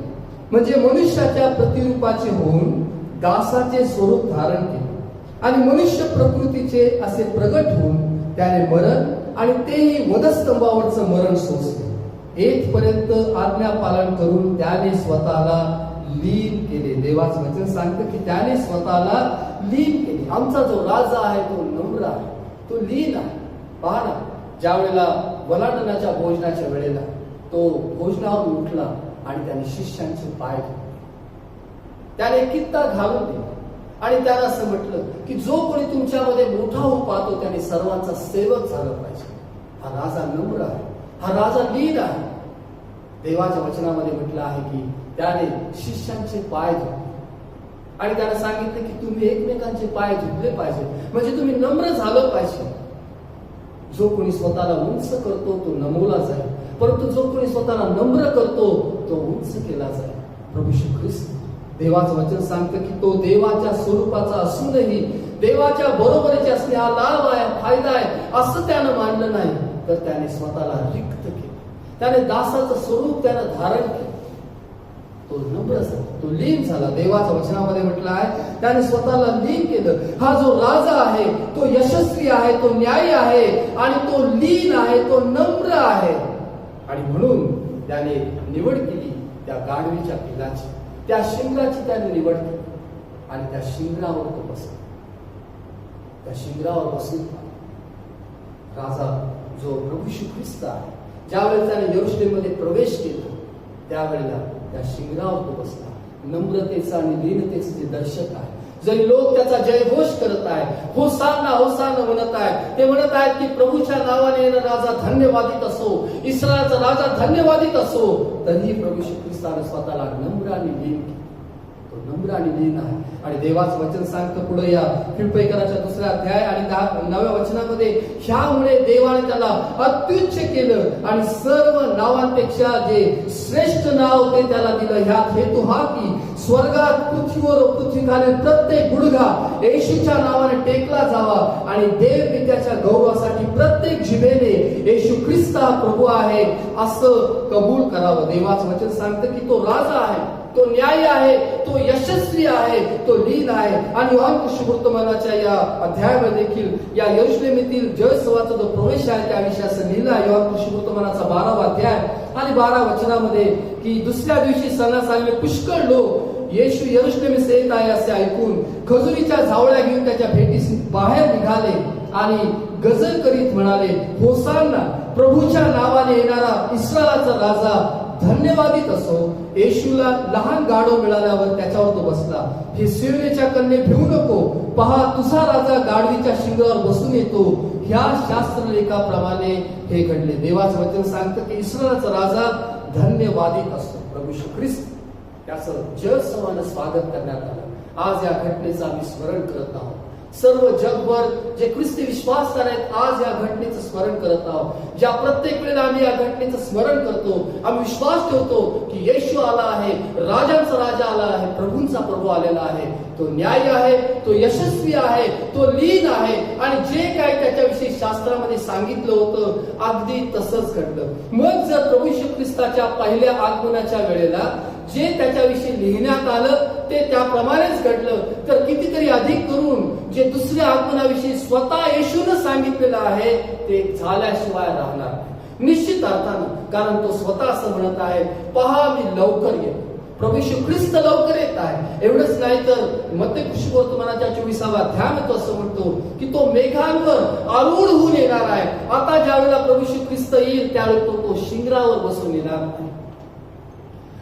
म्हणजे मनुष्याच्या प्रतिरूपाचे होऊन दासाचे स्वरूप धारण केले आणि मनुष्य प्रकृतीचे असे प्रगट होऊन त्याने मरण आणि तेही वधस्तंभावरचं मरण सोसले. येथपर्यंत आज्ञा पालन करून त्याने स्वतःला लीन केले. देवाचं वचन सांगतं की त्याने स्वतःला लीन केले. आमचा जो राजा आहे तो नम्र आहे, तो लीन आहे. पहा ना, ज्या वेळेला वलांडणाच्या भोजनाच्या वेळेला तो भोजनावर उठला आणि त्याने शिष्यांचे पाय धुतले, त्याने कित्ता घालून दिला आणि त्याला असं म्हटलं की जो कोणी तुमच्यामध्ये मोठा होऊ पाहतो त्याने सर्वांचा सेवक झाला पाहिजे. हा राजा नम्र आहे, हा राजा लीन आहे. देवाच्या वचनामध्ये म्हटलं आहे की त्याने शिष्यांचे पाय धुतले आणि त्याला सांगितलं की तुम्ही एकमेकांचे पाय धुतले पाहिजे, म्हणजे तुम्ही नम्र झालं पाहिजे. जो कोणी स्वतःला उंच करतो तो नमवला जाईल, परंतु जो कोणी स्वतःला नम्र करतो तो उंच केला जाईल. प्रभू श्री ख्रिस्त देवाचं वचन सांगतं की तो देवाच्या स्वरूपाचा असूनही देवाच्या बरोबरीचे असणे हा लाभ आहे, फायदा आहे असं त्यानं मानलं नाही, तर त्याने स्वतःला रिक्त केलं. त्याने दासाचं स्वरूप त्यानं धारण केलं. तो नम्र झाला, तो लीन झाला. देवाच्या वचनामध्ये म्हटलं आहे त्याने स्वतःला लीन केलं. हा जो राजा आहे तो यशस्वी आहे, तो न्यायी आहे आणि तो लीन आहे, तो नम्र आहे. आणि म्हणून त्याने निवड केली त्या गाढवीच्या पिलाची, त्या शिंगराची त्याने निवड केली आणि त्या शिंगरावर तो बसला. त्या शिंगरावर बसून राजा जो प्रभू श्री ख्रिस्त आहे, ज्यावेळेस त्याने यरूशलेममध्ये प्रवेश केला, त्यावेळेला त्या शिंगरावर तो बसला. नम्रतेचा आणि दीनतेचे जे दर्शक आहे, जरी लोक त्याचा जयघोष करत आहे, होसाना होसाना म्हणत आहे, ते म्हणत आहेत की प्रभूच्या नावाने येणारा राजा धन्यवादित असो, इस्रायलचा राजा धन्यवादित असो, तरीही प्रभू श्री ख्रिस्ताने स्वतःला नम्र आणि दीन, तो नम्र आणि दीन आहे. आणि देवाचं वचन सांगतं पुढे या फिलिप्पीकराच्या 2 अध्याय आणि 9व्या वचनामध्ये, ह्यामुळे देवाने त्याला अत्युच्च केलं आणि सर्व नावांपेक्षा जे श्रेष्ठ नाव ते त्याला दिलं. ह्यात हेतू हा की स्वर्गात, पृथ्वीवर, पृथ्वीखालील प्रत्येक गुडघा येशूच्या नावाने टेकला जावा आणि देव पित्याच्या गौरवासाठी प्रत्येक जिभेने येशू ख्रिस्त हा प्रभू आहे असं कबूल करावं. देवाचं वचन सांगतं की तो राजा आहे, तो न्यायी आहे, तो यशस्वी आहे, तो लीन आहे. आणि योहान सुवर्तमानाच्या या अध्यायामध्ये देखील या यरूशलेमेतील जयोत्सवाचा जो प्रवेश आहे त्याविषयी असं लिहिलं आहे. योहान सुवर्तमानाचा 12वा अध्याय आणि 12 वचनामध्ये की दुसऱ्या दिवशी सणासारखे पुष्कळ लोक येशू यरूशलेमेस येत आहे असे ऐकून खजुरीच्या झावळ्या घेऊन त्याच्या भेटीस बाहेर निघाले आणि गजर करीत म्हणाले, होसाना, प्रभूच्या नावाने येणारा इस्रायलचा राजा धन्यवादित असो. येशूला लहान गाढव मिळाल्यावर त्याच्यावर तो बसला. हे सियोनेच्या कन्ये भिवू नको, पहा तुझा राजा गाढवीच्या शिंगावर बसून येतो. ह्या शास्त्रलेखाप्रमाणे हे घडले. देवाचं वचन सांगतं की इस्रायलचा राजा धन्यवादित असतो. प्रभू श्री ख्रिस्त त्याचं जयसमान स्वागत करण्यात आलं. आज या घटनेचं आम्ही स्मरण करत आहोत. सर्व जगभर जे ख्रिस्ती विश्वासदार आहेत आज या घटनेचं स्मरण करत आहोत. ज्या प्रत्येक वेळेला आम्ही या घटनेचं स्मरण करतो, आम्ही विश्वास ठेवतो की येशू आला आहे, राजांचा राजा आला आहे, प्रभूंचा प्रभू आलेला आहे. तो न्यायी आहे, तो यशस्वी आहे, तो लीन आहे आणि जे काही त्याच्याविषयी शास्त्रामध्ये सांगितलं होतं अगदी तसंच घडलं. मग जर प्रभू येशू ख्रिस्ताच्या पहिल्या आगमनाच्या वेळेला जे त्याच्याविषयी लिहिण्यात आलं ते त्याप्रमाणेच घडलं, तर कितीतरी अधिक करून जे दुसऱ्या आगमनाविषयी स्वतः येशूनं सांगितलेलं आहे ते झाल्याशिवाय राहणार निश्चित अर्थानं. कारण तो स्वतः असं म्हणत आहे, पहा मी लवकर येतो. प्रभू येशू ख्रिस्त लवकर येत आहे. एवढंच नाही तर मत्ती सुवर्तमानाच्या 24व्या अध्यायात तो असं म्हणतो की तो मेघांवर आरूढ होऊन येणार आहे. आता ज्यावेळेला प्रभू येशू ख्रिस्त येईल त्यावेळेला तो शिंगरावर बसून येणार नाही.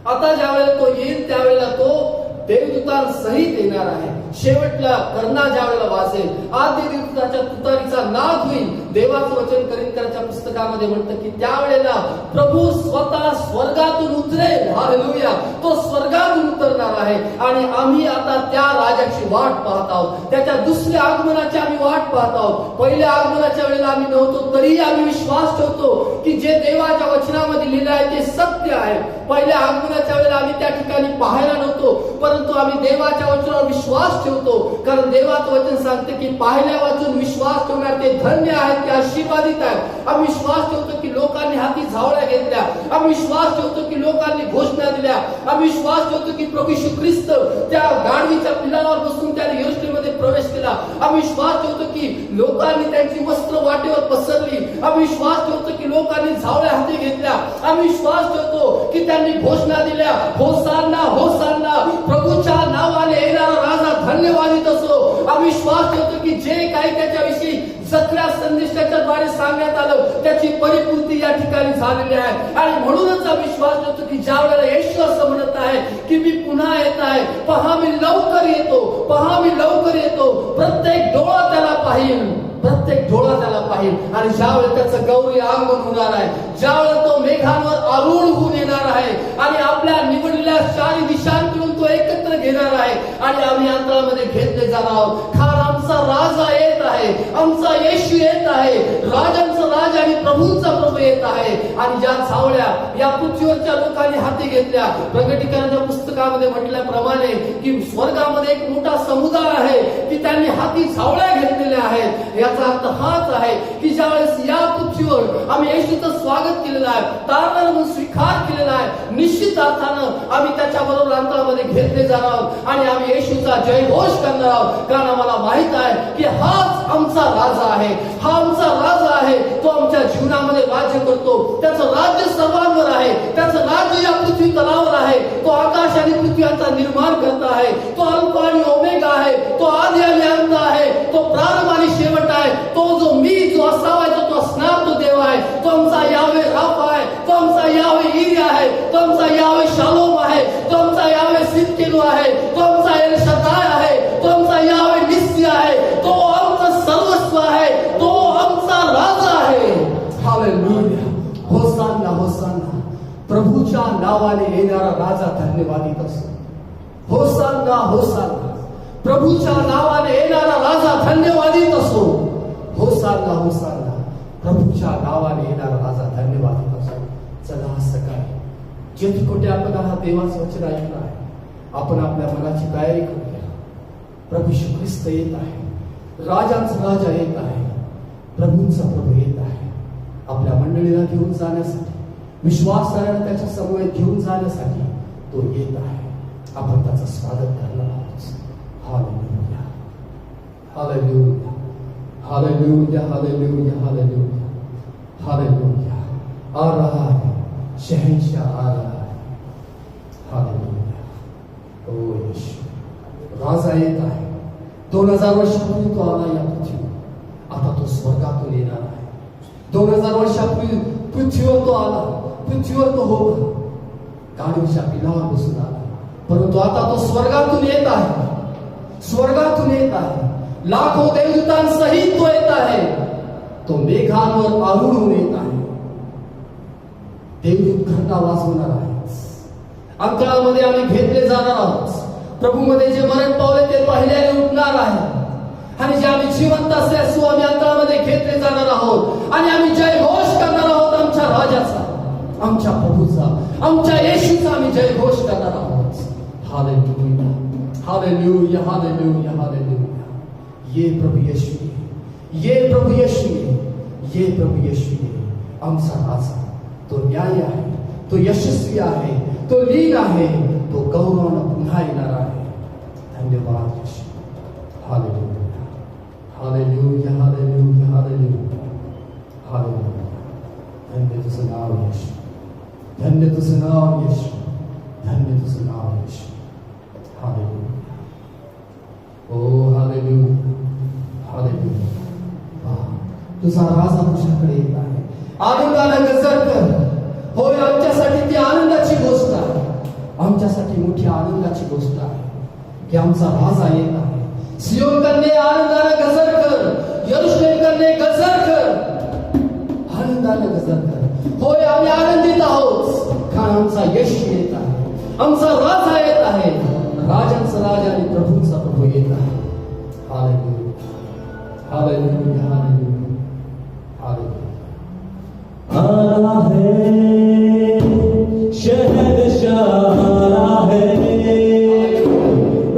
आता ज्यावेळेला तो येईल त्यावेळेला तो देवदूतांसहित येणार आहे. शेवटला कर्णा ज्यावेळेला वाजेल, आद्य देवदूताच्या तुतारीचा नाद होईल. देवाचं वचन करिंथीच्या पुस्तकामध्ये म्हणतं की त्यावेळेला प्रभू स्वतः स्वर्गातून उतरेल. हालेलुया. तो स्वर्गातून उतरणार आहे आणि आम्ही आता त्या राजाची वाट पाहत आहोत. त्याच्या दुसऱ्या आगमनाची आम्ही वाट पाहत आहोत. पहिल्या आगमनाच्या वेळेला आम्ही नव्हतो तरीही आम्ही विश्वास ठेवतो की जे देवाच्या वचनामध्ये लिहिलं आहे ते सत्य आहे. पहिल्या आगमनाच्या वेळेला आम्ही त्या ठिकाणी पाहायला नव्हतो, परंतु आम्ही देवाच्या वचनावर विश्वास ठेवतो. कारण देवाचं वचन सांगते की पाहिल्या वाचून विश्वास ठेवणार ते धन्य आहेत, ते आशीर्वादित आहेत. आम्ही विश्वास ठेवतो की लोकांनी हाती झावळ्या घेतल्या, आम्ही विश्वास ठेवतो की लोकांनी घोषणा दिल्या, आम्ही विश्वास ठेवतो की प्रभू येशू ख्रिस्त त्या गाढवीच्या पिलावर बसून त्याने यरूशलेममध्ये प्रवेश केला. आम्ही विश्वास ठेवतो की लोकांनी त्यांची वस्त्र वाटेवर पसरली. आम्ही विश्वास ठेवतो की लोकांनी झावळ्या हाती घेतल्या. आम्ही विश्वास ठेवतो की त्यांनी घोषणा दिल्या, होसाना होसाना, प्रभूच्या नावाने येणारा राजा धन्यवादित असो. आम्ही विश्वास ठेवतो की जे काही त्याच्याविषयी सगळ्या संदेशाच्या द्वारे सांगण्यात आलं त्याची परिपूर्ती या ठिकाणी झालेली आहे. आणि म्हणूनच आम्ही विश्वास ठेवतो की ज्या वेळेला येशू असं म्हणत आहे की मी पुन्हा येत आहे, पहा मी लवकर येतो, पहा मी लवकर येतो, प्रत्येक डोळा त्याला पाहिल, प्रत्येक डोळा त्याला पाहिल. आणि ज्यावेळेला त्याचं गौरी आगमन होणार आहे, ज्यावेळेला तो मेघांवर आरूढ होऊन येणार आहे आणि आपल्या निवडलेल्या चारी दिशांकडून तो एकत्र घेणार आहे आणि आम्ही अंतरामध्ये घेतले जाणार आहोत. कारण आमचा राजा येत आहे, आमचा येशू येत आहे, राजांचा राजा आणि प्रभूंचा प्रभू येत आहे. आणि ज्या झावळ्या या पृथ्वीवरच्या लोकांनी हाती घेतल्या, प्रकटीकरणाच्या पुस्तकामध्ये म्हटल्याप्रमाणे की स्वर्गामध्ये एक मोठा समुदाय आहे की त्यांनी हाती झावळ्या घेतलेल्या आहेत. याचा अर्थ हाच आहे की ज्यावेळेस या पृथ्वीवर आम्ही येशूचं स्वागत केलेलं आहे, तारणारा म्हणून स्वीकार केलेला आहे, निश्चित अर्थानं आम्ही त्याच्या बरोबर अंतरामध्ये घेतले जाणार आहोत आणि आम्ही येशूचा जयघोष करणार आहोत. कारण आम्हाला माहित आहे की हाच आमचा राजा आहे, हा आमचा राजा आहे. तो आमच्या जीवनामध्ये राज्य करतो. त्याचं राज्य सर्वांवर आहे, त्याचं राज्य या पृथ्वी तलावर आहे. तो आकाश आणि पृथ्वी यांचा निर्माण करता आहे. तो अल्फा आणि ओमेगा आहे, तो आदी आणि अंत आहे, तो प्रारंभ आणि शेवट आहे. तो जो मी जो असावा तो असणार तो देव आहे. तो आमचा यावे राफ आहे, तो आमचा यावे ईर आहे, तो आमचा यावे जो आहे तो आमचा एल शदाय आहे, तो आमचा यावे निस्सी आहे, तो आमचं सर्वस्व आहे, तो आमचा राजा आहे. हालेलुया. होसाना होसाना. प्रभूच्या नावाने येणारा राजा धन्यवादित असो. होसाना होसाना. प्रभूच्या नावाने येणारा राजा धन्यवादित असो. होसाना होसाना. प्रभूच्या नावाने येणारा राजा धन्यवादित असो. चला सकाळी जिथे कुठे आपण हा देवाचं वचन ऐकलं आहे, आपण आपल्या मनाची तयारी करूया. प्रभू यीशू ख्रिस्त येत आहे, राजांचा राजा येत आहे, प्रभूंचा प्रभू येत आहे. आपल्या मंडळीला घेऊन जाण्यासाठी, विश्वासाने त्याच्या समवेत घेऊन जाण्यासाठी तो येत आहे. आपण त्याचं स्वागत करणार आहोत. Hallelujah hallelujah hallelujah hallelujah hallelujah hallelujah. आ रहा है शहंशाह, आ रहा है. हालेलुया. ओ यीशु, राजा येत आहे. 2000 वर्षापूर्वी तो आला या पृथ्वीवर. आता तो स्वर्गातून येणार आहे. 2000 वर्षापूर्वी पृथ्वीवर तो आला, पृथ्वीवर तो होता, गाडीच्या पिलावर बसून आला. परंतु आता तो स्वर्गातून येत आहे, स्वर्गातून येत आहे. लाखो देवदूतांसहित तो येत आहे. तो मेघांवर आरूढ येत आहे. देवदूत घंटा वाजवणार आहेत. अंतरामध्ये आम्ही घेतले जाणार आहोत. प्रभूमध्ये जे मरण पावले ते पहिल्याने उठणार आहे. आणि जे आम्ही जिवंत असल्यास आम्ही अंतरामध्ये घेतले जाणार आहोत. आणि आम्ही जय घोष करणार आहोत आमच्या राजाचा, आमच्या प्रभूचा, आमच्या येशूचा आम्ही जय घोष करणार आहोत. Hallelujah hallelujah hallelujah hallelujah. ये प्रभु येशू, ये प्रभु येशू, ये प्रभु येशू आमचा राजा. तो न्याय आहे, तो यशस्वी आहे, तो लीन आहे, तो गौरवानं पुन्हा येणार आहे. धन्यवाद Yeshu. Hallelujah hallelujah hallelujah hallelujah hallelujah. धन्य तुझं नाव येशू, धन्य तुझं नाव येशू, धन्य तुझं नाव येशू. हालेलुया. ओ हालेलुया हालेलुया. तुझा राजा तुझ्याकडे येत आहे. आनंदाने गजर कर. होय, आमच्यासाठी ती आनंदाची गोष्ट आहे. आमच्यासाठी मोठी आनंदाची गोष्ट आहे की आमचा राजा येत आहे. सियोन कन्ये आनंदाने गजर कर, यरूशलेम कन्ये गजर कर, आनंदाने गजर कर. होय, आम्ही आनंदित आहोत कारण आमचा येशू येत आहे, आमचा राजा येत आहे. राजांचा राजा आणि प्रभूंचा प्रभू येत आहे. Hallelujah hallelujah hallelujah hallelujah. आ रहा है शहंशाह, आ रहा है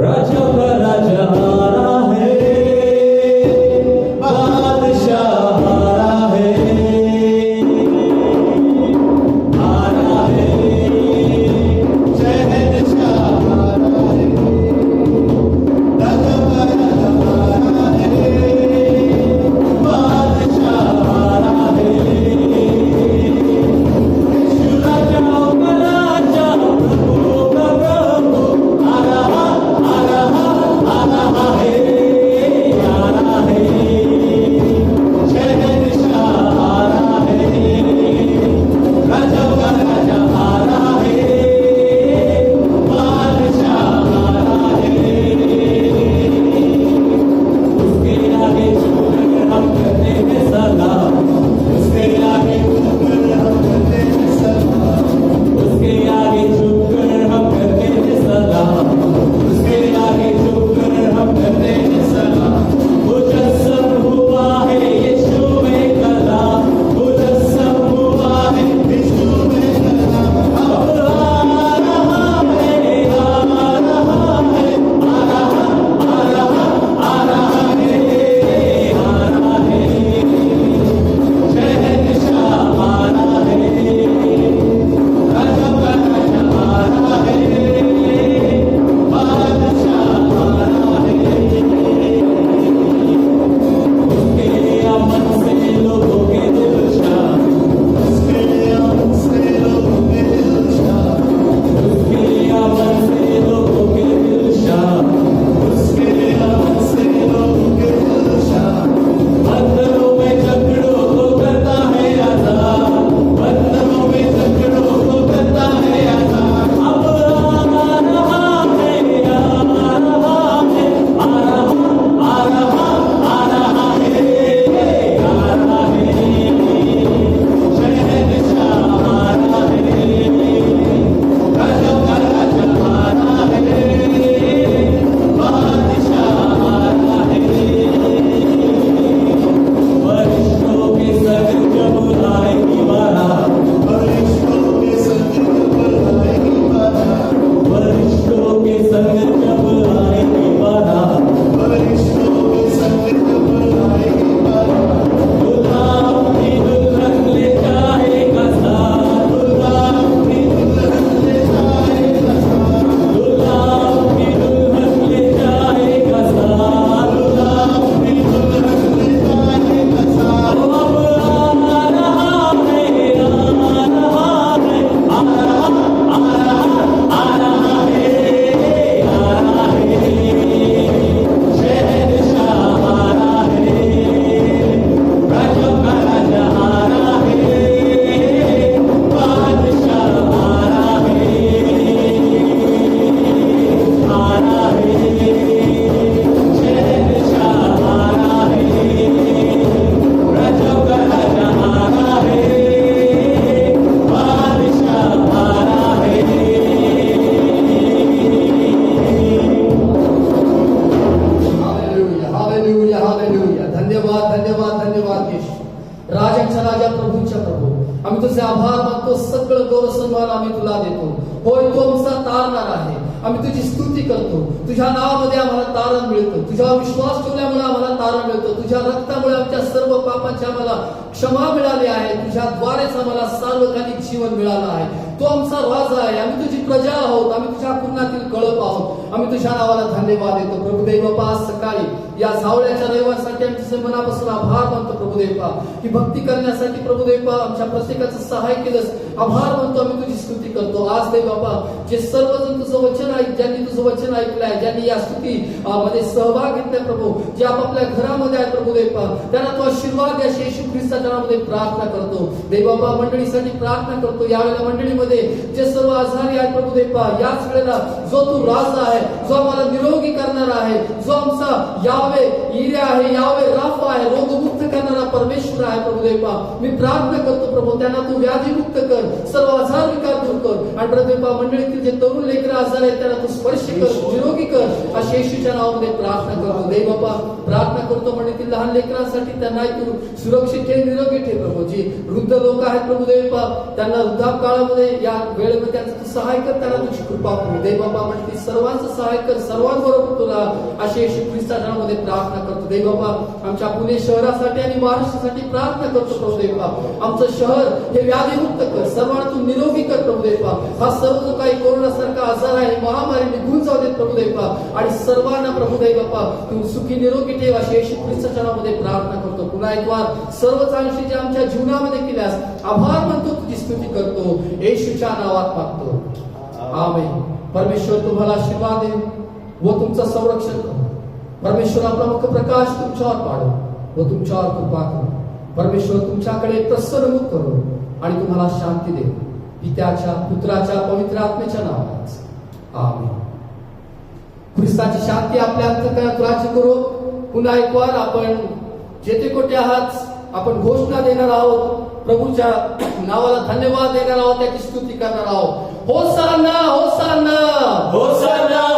राजा का राजा, आ रहा है बादशाह, आ रहा है, आ रहा है शहंशाह, आ रहा है राजा का राजा, आ रहा है बादशाह, आ रहा है. राजांच्या राजा, प्रभूंच्या प्रभू, आम्ही तुझे आभार मानतो. सगळं गौरव सन्मान आम्ही तुला देतो. होय, तो आमचा तारणार आहे. आम्ही तुझी स्तुती करतो. तुझ्या नावामध्ये आम्हाला तारण मिळतं. तुझ्यावर विश्वास ठेवल्यामुळे आम्हाला तारण मिळतं. तुझ्या रक्तामुळे आमच्या सर्व पापांची आम्हाला क्षमा मिळाली आहे. तुझ्याद्वारेच आम्हाला सार्वकालिक जीवन मिळालं आहे. तो आमचा राजा आहे. आम्ही तुझी प्रजा आहोत. आम्ही तुझ्या कुणातील कळप आहोत. आम्ही तुझ्या नावाला धन्यवाद देतो. प्रभुदेव बापा, आज सकाळी या सावळ्याच्या रविवारसाठी आम्ही तुझे मनापासून आभार मानतो. प्रभुदेव बापा, ही भक्ती करण्यासाठी प्रभुदेव बापा आमच्या प्रत्येकाचं सहाय केलंस. आभार मानतो. आम्ही तुझी स्तुती करतो. आज देव बापा, जे सर्वजण तुझं वचन ज्यांनी तुझं वचन ऐकलंय, ज्यांनी या स्तुती मध्ये सहभाग घेतलाय प्रभू, जे आपापल्या घरामध्ये आहे प्रभुदेव बापा, त्यांना तो आशीर्वाद द्या. येशू ख्रिस्ताच्या नावामध्ये प्रार्थना करतो. देव बापा, मंडळीसाठी प्रार्थना करतो. यावेळेला मंडळीमध्ये जे सर्व आजारी आहेत प्रभुदेव बापा, याच वेळेला जो तू राजा आहे, जो आम्हाला निरोगी करणारा आहे, जो आमचा यावे इरे आहे, यावे राफा आहे, रोगमुक्त करणारा परमेश्वर आहे प्रभुदेव बापा, मी प्रार्थना करतो प्रभू, त्यांना तू व्याधीमुक्त कर, सर्व आजार विकार दूर कर. आणि प्रभुदेव बापा, मंडळीतील जे तरुण लेकरं आजार आहेत त्यांना तू स्पर्श कर, निरोगी कर, अशा येशूच्या नावामध्ये प्रार्थना करतो. देव बापा, प्रार्थना करतो मंडळीतील लहान लेकरांसाठी, त्यांना तू सुरक्षित ठेव, निरोगी ठेव प्रभू. जी वृद्ध लोक आहेत प्रभुदेव बापा, त्यांना वृद्धापकाळामध्ये या वेळेमध्ये त्यांचं तू सहाय कर, त्यांना तुझी कृपा करू. देव बापा, म्हणते सर्वांचं सहाय कर, सर्वांबरोबर तुला अशा येशू ख्रिस्ताच्या नावामध्ये प्रार्थना करतो. देव बापा, आमच्या पुणे शहरासाठी आणि महाराष्ट्रासाठी प्रार्थना करतो प्रभुदेव बापा. आमचं शहर हे व्याधीमुक्त कर, सर्वांना तू निरोगी कर प्रभुदेव बापा. हा सर्व जो काही कोरोनासारखा आजार आहे, महामारी निघून जाऊ देत प्रभुदेव बापा, आणि सर्वांना प्रभुदेव बापा तू सुखी निरोगी ठेव, अशा येशू ख्रिस्ताच्या नावामध्ये प्रार्थना करतो. पुन्हा एक वार सर्व चांगली जे आमच्या जीवनामध्ये केल्यास आभार मानतो, तुझी स्तुती करतो, येशूच्या नावात मागतो. आमेन. परमेश्वर तुम्हाला आशीर्वाद दे व तुमचं संरक्षण करो. परमेश्वर आपला मुख प्रकाश तुमच्यावर पाडो व तुमच्यावर कृपा करो. परमेश्वर तुमच्याकडे प्रसन्न मुख करो आणि तुम्हाला शांती दे. पित्याच्या, पुत्राच्या, पवित्र आत्म्याच्या नावात आमेन. ख्रिस्ताची शांती आपल्या अंतःकरणात राज्य करो. पुन्हा एक वार आपण जेथे कोठे आहात आपण घोषणा देणार आहोत, प्रभूच्या नावाला धन्यवाद देणार आहोत, त्याची स्तुती करणार आहोत. होसाना, होसाना, होसाना,